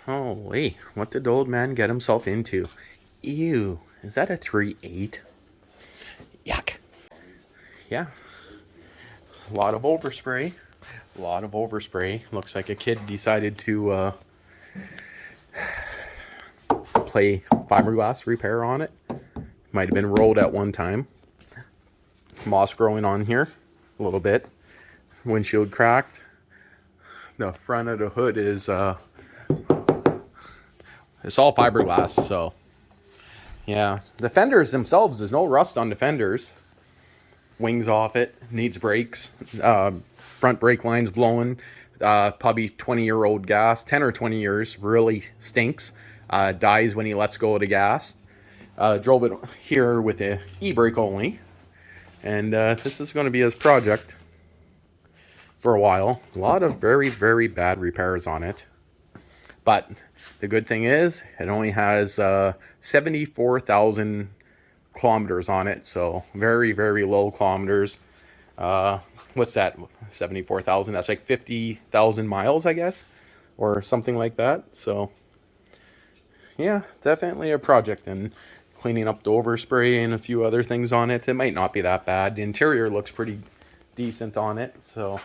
Holy, what did the old man get himself into? Ew, is that a 3.8? Yuck. Yeah, a lot of overspray. A lot of overspray. Looks like a kid decided to play fiberglass repair on it. Might have been rolled at one time. Moss growing on here a little bit. Windshield cracked. The front of the hood is it's all fiberglass, so yeah. The fenders themselves, there's no rust on the fenders. Wings off it, needs brakes. Front brake line's blowing. Probably 20-year-old gas, 10 or 20 years, really stinks. Dies when he lets go of the gas. Drove it here with the e-brake only. And this is going to be his project for a while. A lot of very, very bad repairs on it. But the good thing is, it only has 74,000 kilometers on it. So very, very low kilometers. What's that? 74,000. That's like 50,000 miles, I guess, or something like that. So yeah, definitely a project. And cleaning up the overspray and a few other things on it, it might not be that bad. The interior looks pretty decent on it. So,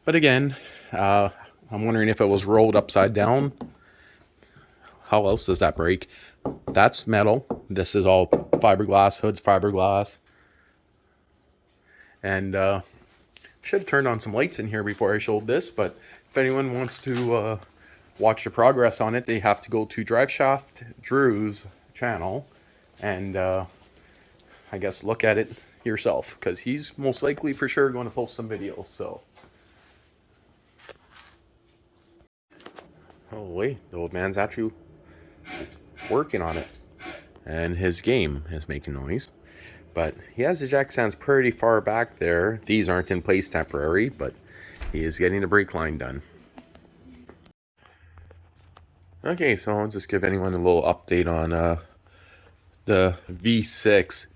but again, I'm wondering if it was rolled upside down. How else does that break? That's metal. This is all fiberglass. Hood's fiberglass. And should have turned on some lights in here before I showed this, but if anyone wants to watch the progress on it, they have to go to Driveshaft Drew's channel and I guess look at it yourself, because he's most likely for sure going to post some videos. So oh wait, the old man's actually working on it, and his game is making noise. But he has the jack stands pretty far back there. These aren't in place temporary, but he is getting the brake line done. Okay, so I'll just give anyone a little update on the V6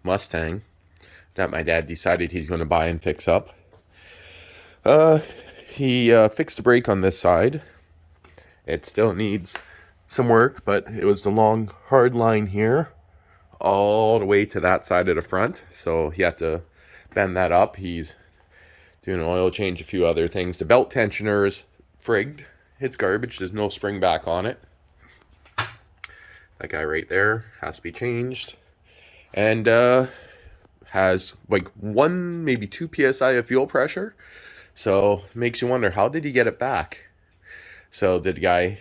Mustang that my dad decided he's going to buy and fix up. He fixed the brake on this side. It still needs some work, but it was the long hard line here all the way to that side of the front, so he had to bend that up. He's doing an oil change, a few other things. The belt tensioner is frigged. It's garbage. There's no spring back on it. That guy right there has to be changed. And has like 1, maybe 2 psi of fuel pressure. So makes you wonder, how did he get it back? So did the guy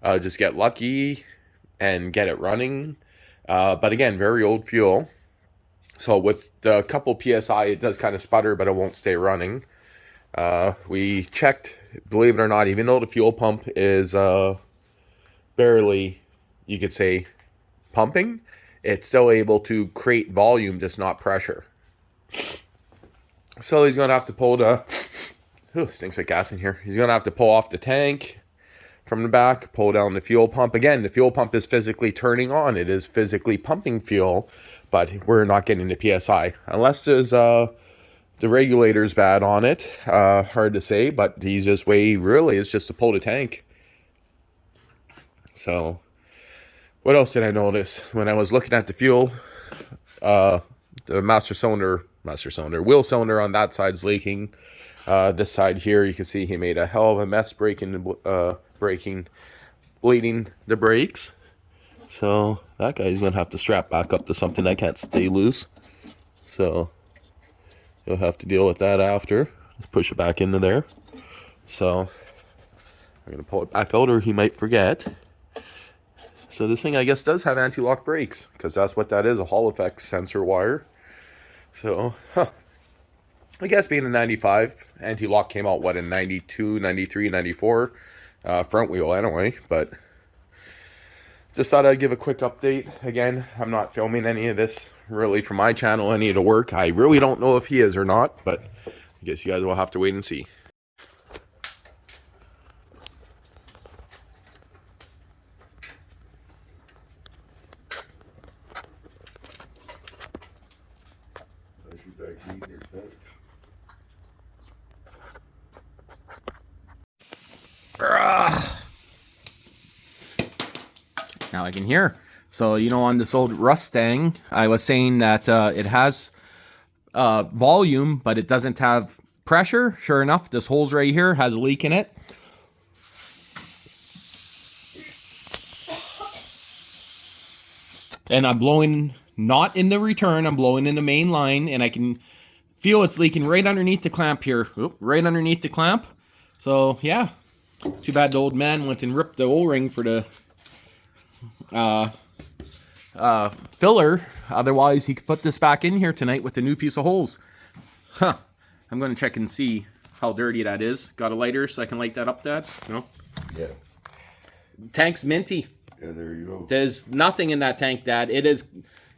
just get lucky and get it running? But again, very old fuel. So with a couple psi, it does kind of sputter, but it won't stay running. We checked, believe it or not, even though the fuel pump is barely, you could say, pumping, it's still able to create volume, just not pressure. So he's going to have to pull the, stinks like gas in here. He's going to have to pull off the tank from the back, pull down the fuel pump. Again, the fuel pump is physically turning on. It is physically pumping fuel, but we're not getting the PSI. Unless there's the regulator's bad on it. Hard to say, but the easiest way really is just to pull the tank. So, what else did I notice? When I was looking at the fuel, the wheel cylinder on that side's leaking. This side here, you can see he made a hell of a mess bleeding the brakes. So that guy's gonna have to strap back up to something that can't stay loose. So you'll have to deal with that after. Let's push it back into there. So I'm gonna pull it back out, or he might forget. So this thing, I guess, does have anti-lock brakes, because that's what that is, a Hall effect sensor wire. So, I guess being a 95, anti-lock came out, what, in 92, 93, 94? Front wheel anyway, but just thought I'd give a quick update. Again, I'm not filming any of this really for my channel, any of the work. I really don't know if he is or not, but I guess you guys will have to wait and see. Now I can hear. So, you know, on this old Mustang, I was saying that it has volume, but it doesn't have pressure. Sure enough, this hole's right here has a leak in it. And I'm blowing not in the return, I'm blowing in the main line, and I can feel it's leaking right underneath the clamp here. Oop, right underneath the clamp. So, yeah. Too bad the old man went and ripped the O-ring for the filler. Otherwise, he could put this back in here tonight with a new piece of holes. Huh. I'm going to check and see how dirty that is. Got a lighter so I can light that up, Dad? No? Yeah. Tank's minty. Yeah, there you go. There's nothing in that tank, Dad. It is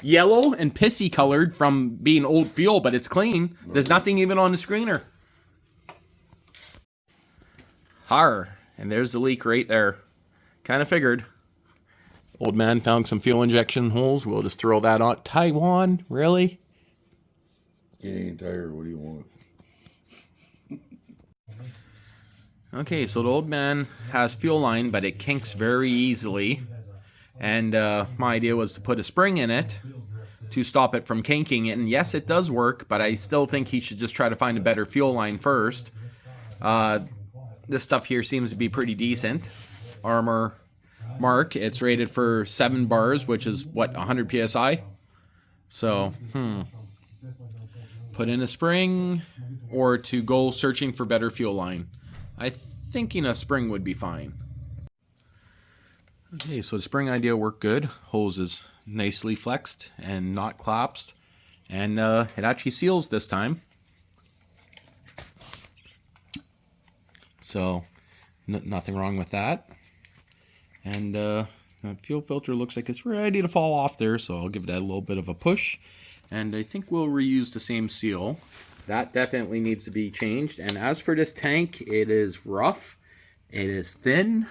yellow and pissy colored from being old fuel, but it's clean. There's nothing even on the screener. Har. And there's the leak right there. Kind of figured. Old man found some fuel injection holes. We'll just throw that on. Taiwan? Really? It ain't tired. What do you want? Okay, so the old man has fuel line, but it kinks very easily. And my idea was to put a spring in it to stop it from kinking. And yes, it does work, but I still think he should just try to find a better fuel line first. This stuff here seems to be pretty decent. Armor Mark, it's rated for 7 bars, which is, what, 100 PSI? So, put in a spring or to go searching for better fuel line. I thinking a spring would be fine. Okay, so the spring idea worked good. Hose is nicely flexed and not collapsed. And it actually seals this time. So, nothing wrong with that. And the fuel filter looks like it's ready to fall off there, so I'll give that a little bit of a push. And I think we'll reuse the same seal. That definitely needs to be changed. And as for this tank, it is rough, it is thin,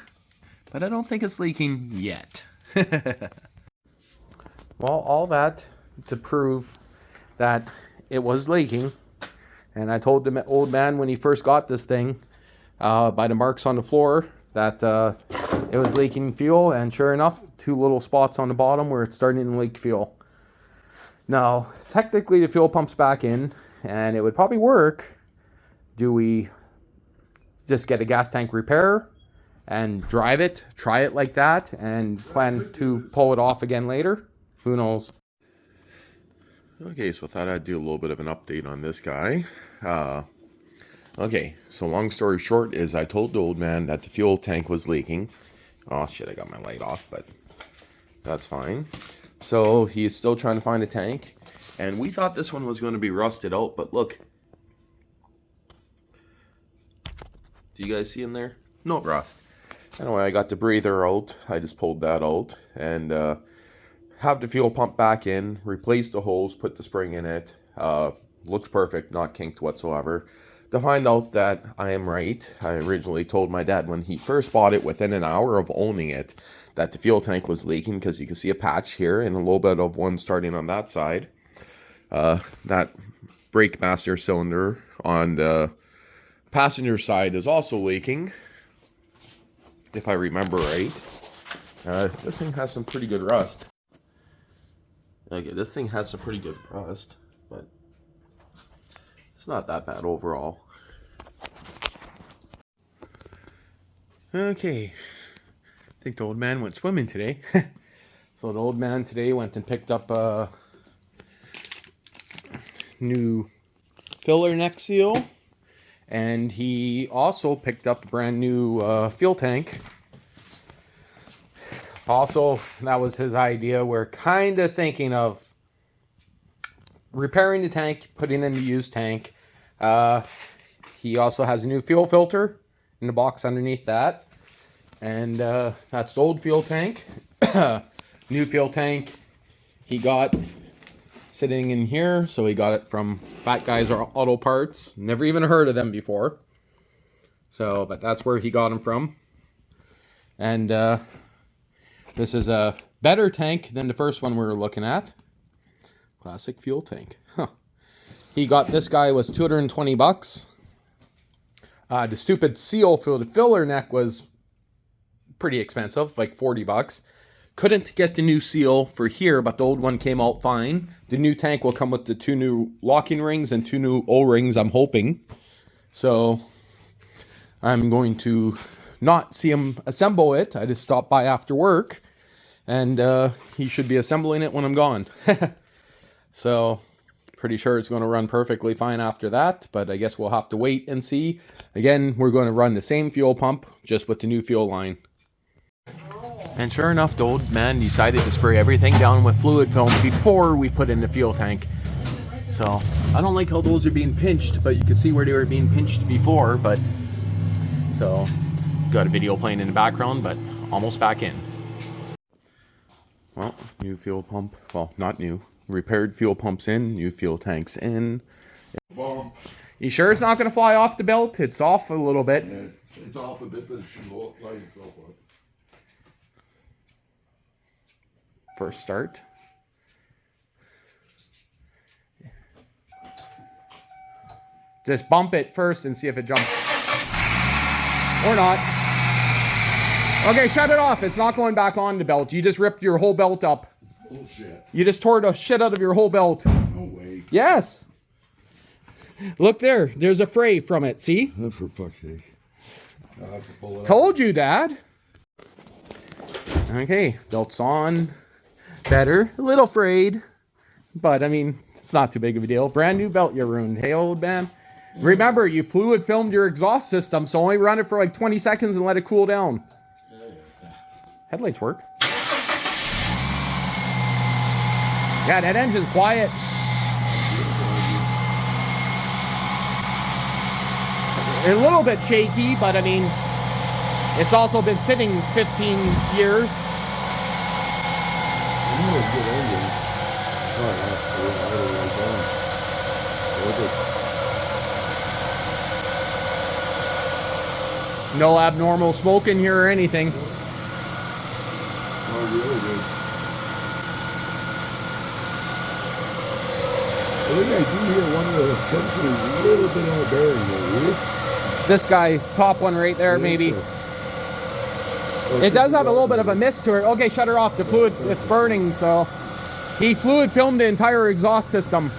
but I don't think it's leaking yet. Well, all that to prove that it was leaking. And I told the old man when he first got this thing, by the marks on the floor, that it was leaking fuel, and sure enough, 2 little spots on the bottom where it's starting to leak fuel. Now, technically the fuel pump's back in, and it would probably work. Do we just get a gas tank repair and drive it, try it like that, and plan to pull it off again later? Who knows? Okay, so I thought I'd do a little bit of an update on this guy. Okay, so long story short is I told the old man that the fuel tank was leaking. Oh shit, I got my light off, but that's fine. So he's still trying to find a tank, and we thought this one was going to be rusted out, but look. Do you guys see in there? No rust. Anyway, I got the breather out. I just pulled that out, and have the fuel pump back in, replace the holes, put the spring in it. Looks perfect, not kinked whatsoever. To find out that I am right, I originally told my dad when he first bought it, within an hour of owning it, that the fuel tank was leaking, because you can see a patch here and a little bit of one starting on that side. That brake master cylinder on the passenger side is also leaking, if I remember right. This thing has some pretty good rust. Okay, this thing has some pretty good rust, but it's not that bad overall. Okay, I think the old man went swimming today. So the old man today went and picked up a new filler neck seal, and he also picked up a brand new fuel tank. Also, that was his idea. We're kind of thinking of repairing the tank, putting in the used tank. He also has a new fuel filter in the box underneath that. And that's the old fuel tank. New fuel tank he got sitting in here. So he got it from Fat Guys Auto Parts. Never even heard of them before. So, but that's where he got them from. And this is a better tank than the first one we were looking at. Classic fuel tank. Huh. He got this guy was $220. The stupid seal for the filler neck was pretty expensive, like $40. Couldn't get the new seal for here, but the old one came out fine. The new tank will come with the 2 new locking rings and 2 new O-rings, I'm hoping. So I'm going to not see him assemble it. I just stopped by after work, and he should be assembling it when I'm gone. So pretty sure it's going to run perfectly fine after that, but I guess we'll have to wait and see. Again, we're going to run the same fuel pump, just with the new fuel line. And sure enough, the old man decided to spray everything down with fluid film before we put in the fuel tank. So I don't like how those are being pinched, but you can see where they were being pinched before. But so got a video playing in the background, but almost back in. Well, new fuel pump. Well, not new. Repaired fuel pumps in, new fuel tanks in. You sure it's not going to fly off the belt? It's off a little bit. Yeah, it's off a bit, but it should go light itself up. First start. Just bump it first and see if it jumps. Or not. Okay, shut it off. It's not going back on the belt. You just ripped your whole belt up. Bullshit. You just tore the shit out of your whole belt. No way. Yes. Look there. There's a fray from it. See? Oh, for fuck's sake. I'll have to pull it Told you, Dad. Okay, belt's on. Better. A little frayed. But, I mean, it's not too big of a deal. Brand new belt you ruined. Hey, old man. Remember, you fluid filmed your exhaust system, so only run it for like 20 seconds and let it cool down. Headlights work. Yeah, that engine's quiet. A little bit shaky, but I mean, it's also been sitting 15 years. No abnormal smoke in here or anything. Oh, really good. I think I do hear one of the pumps is a little bit on the bearing there, really? This guy, top one right there, maybe. It does have a little bit of a mist to it. Okay, shut her off. The fluid, it's burning, so. He fluid filmed the entire exhaust system.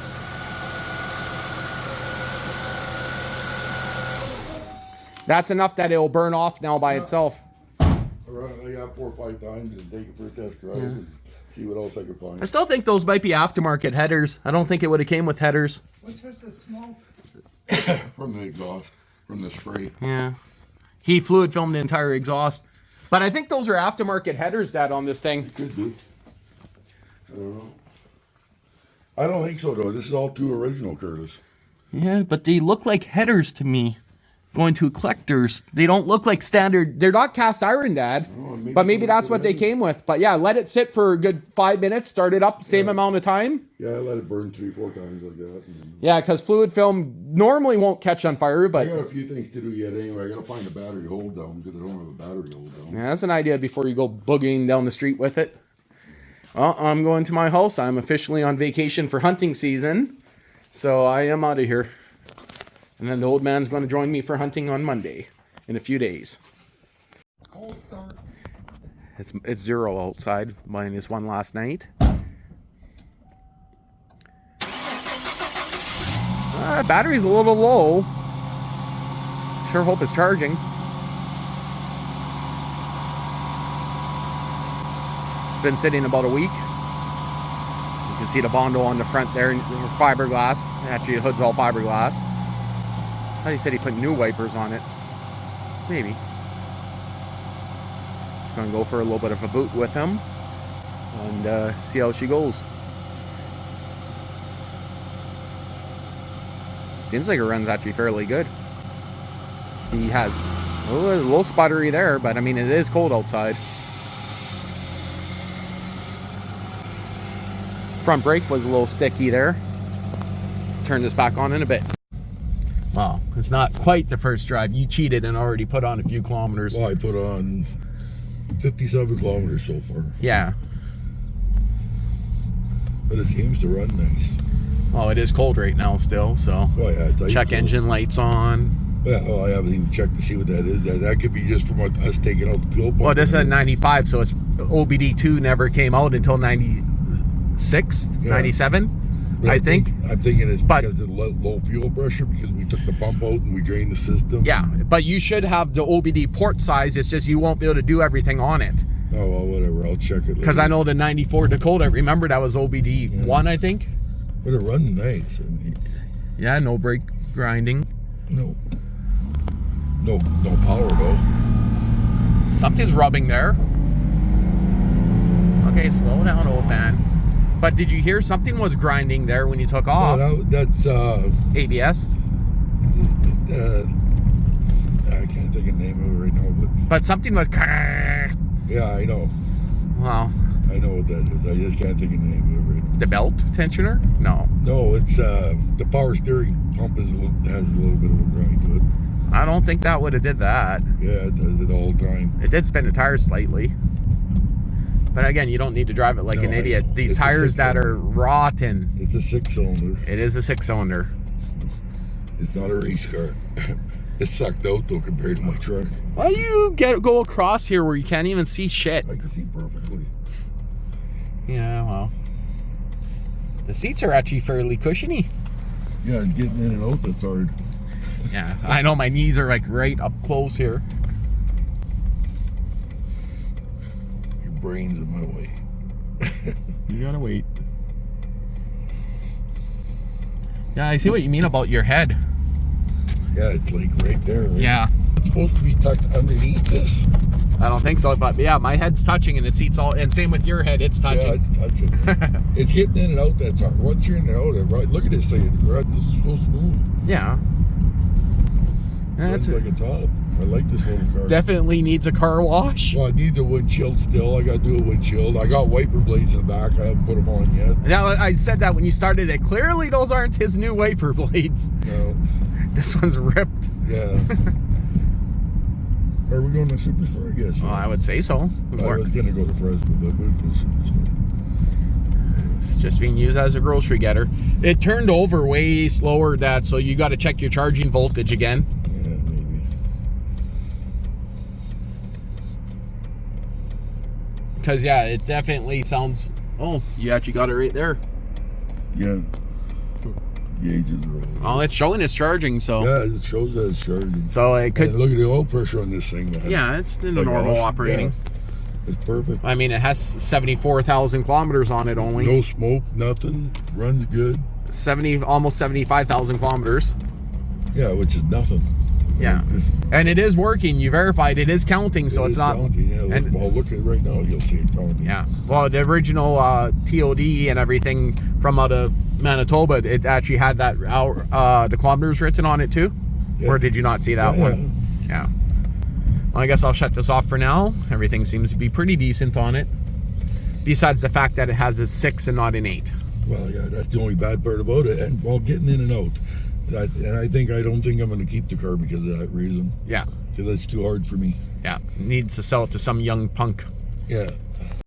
That's enough that it'll burn off now by itself. I got 4 or 5 times and take it for a test drive and see what else I can find. I still think those might be aftermarket headers. I don't think it would have came with headers. What's with the smoke? From the exhaust, from the spray. Yeah. He fluid filmed the entire exhaust. But I think those are aftermarket headers, Dad, on this thing. Could be. I don't know. I don't think so, though. This is all too original, Curtis. Yeah, but they look like headers to me. Going to collectors. They don't look like standard. They're not cast iron, Dad. Oh, But maybe that's what they came with. But yeah, let it sit for a good 5 minutes. Start it up, same amount of time. Yeah, I let it burn 3 or 4 times like that. And Yeah, because fluid film normally won't catch on fire, I but got a few things to do yet anyway. I got to find a battery hold down because I don't have a battery hold down. yeah, that's an idea before you go boogieing down the street with it. Well, I'm going to my house. I'm officially on vacation for hunting season. So I am out of here. And then the old man's going to join me for hunting on Monday in a few days. It's 0 outside, minus 1 last night. Battery's a little low. Sure hope it's charging. It's been sitting about a week. You can see the Bondo on the front there, fiberglass. Actually, the hood's all fiberglass. I thought he said he put new wipers on it. Maybe. Just gonna go for a little bit of a boot with him and see how she goes. Seems like it runs actually fairly good. He has a little sputtery there, but I mean it is cold outside. Front brake was a little sticky there. Turn this back on in a bit. Wow, it's not quite the first drive. You cheated and already put on a few kilometers. Well, I put on 57 kilometers so far. Yeah. But it seems to run nice. Well, it is cold right now still, so Oh, yeah, check engine lights on. Well, I haven't even checked to see what that is. That could be just from us taking out the fuel pump. Well, this is 95, so it's OBD2 never came out until 96, Yeah. 97, But I think. I'm thinking it's But- because of the low fuel pressure, because we took the pump out and we drained the system. Yeah, but you should have the OBD port size. It's just you won't be able to do everything on it. Oh, well, whatever. I'll check it. Because I later. know the 94 Dakota, remember that was OBD1, I think? But it runs nice. I mean, Yeah, no brake grinding. no power though. Something's rubbing there. Okay, slow down, old man. But did you hear something was grinding there when you took off? No, that's ABS? I can't think of the name of it right now, But something was... yeah, I know. Well, I know what that is. I just can't think of the name of it right now. the belt tensioner? No. No, it's the power steering pump has a little bit of a grind to it. I don't think that would have did that. Yeah, it does it all the time. It did spin the tires slightly. But again, you don't need to drive it like No, an I idiot. know. These It's a tires that are six-cylinder. rotten. It's a 6-cylinder. It is a 6-cylinder. It's not a race car. It's sucked out though compared to my truck. Why do you go across here where you can't even see shit? I can see perfectly. Yeah, well. The seats are actually fairly cushiony. Yeah, and getting in and out that's hard. Yeah, I know my knees are like right up close here. Your brain's in my way. You gotta wait. Yeah, I see what you mean about your head. Yeah, it's like right there. Right? Yeah, It's supposed to be tucked underneath this. I don't think so, but yeah, my head's touching and the seat's all, and same with your head, it's touching. Yeah, it's touching. It's getting in and out that's hard. Once you're in and out, right? Look at this thing. It's so smooth. Yeah. Runs That's like a top. I like this little car. definitely needs a car wash. Well, I need the windshield still. I got to do a windshield. I got wiper blades in the back. I haven't put them on yet. Now, I said that when you started it. Clearly, those aren't his new wiper blades. No. This one's ripped. Yeah. Are we going to Superstore? I guess. Well, I would say so. I was going to go to Fresno, but we'll go to Superstore. It's just being used as a grocery getter. It turned over way slower, Dad, so you got to check your charging voltage again. Yeah, maybe. Because, yeah, it definitely sounds... Oh, you actually got it right there. Yeah. Gauges are over. Oh, it's showing it's charging, so... Yeah, it shows that it's charging. So it could... And look at the oil pressure on this thing, man. Yeah, it's in the Like normal awesome. operating. Yeah. It's perfect. I mean, it has 74,000 kilometers on it only. No smoke, nothing. Runs good. 70, almost 75,000 kilometers. Yeah, which is nothing. Yeah. It's- And it is working. You verified it is counting, so it it's is not... counting, yeah. and- Well, look at it right now. You'll see it counting. Yeah. Well, the original TOD and everything from out of Manitoba, it actually had that the kilometers written on it too. Yeah. Or did you not see that Yeah. one? Yeah. Well, I guess I'll shut this off for now. Everything seems to be pretty decent on it. Besides the fact that it has a 6 and not an 8. Well, yeah, that's the only bad part about it. And while getting in and out. And I don't think I'm going to keep the car because of that reason. Yeah. Because that's too hard for me. Yeah. Needs to sell it to some young punk. Yeah.